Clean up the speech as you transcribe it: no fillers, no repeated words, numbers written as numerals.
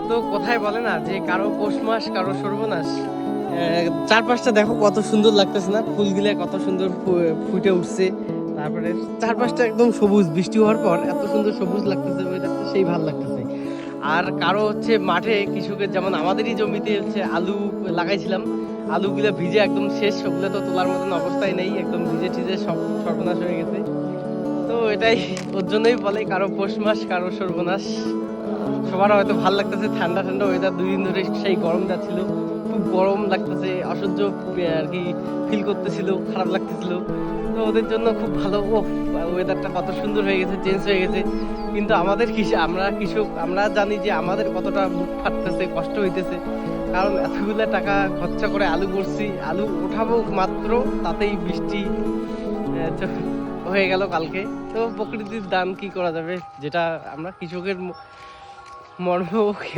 তো কোথায় বলে না যে কারো পৌষ মাস কারো সর্বনাশ। চারপাশটা দেখো কত সুন্দর লাগতেছে না, ফুলগুলা কত সুন্দর ফুটে উঠছে। তারপরে চারপাশটা একদম সবুজ, বৃষ্টি হওয়ার পর এত সুন্দর সবুজ লাগতেছে, ওয়েদারটা সেই ভালো লাগতেছে। আর কারো হচ্ছে মাঠে কৃষকের, যেমন আমাদেরই জমিতে হচ্ছে আলু লাগাইছিলাম, আলুগুলো ভিজে একদম শেষ, সবগুলো তো তোলার মতন অবস্থায় নেই, একদম ভিজে টিজে সব সর্বনাশ হয়ে গেছে। তো এটাই, ওর জন্যই বলে কারো পৌষ মাস কারো সর্বনাশ। সবার হয়তো ভালো লাগতেছে, ঠান্ডা ঠান্ডা ওয়েদার, 2 দিন ধরে সেই গরম যাচ্ছিল, খুব গরম লাগতেছে, অসহ্য আর কি ফিল করতেছিল, খারাপ লাগতেছিল। তো ওদের জন্য খুব ভালো, ও ওয়েদারটা কত সুন্দর হয়ে গেছে, চেঞ্জ হয়ে গেছে। কিন্তু আমাদের আমরা কৃষক, আমরা জানি যে আমাদের কতটা বুক ফাটতেছে, কষ্ট হইতেছে। কারণ এতগুলো টাকা খরচা করে আলু করছি, আলু ওঠাবো মাত্র, তাতেই বৃষ্টি হয়ে গেল কালকে। তো প্রকৃতির দান কি করা যাবে, যেটা আমরা কৃষকের মর্ম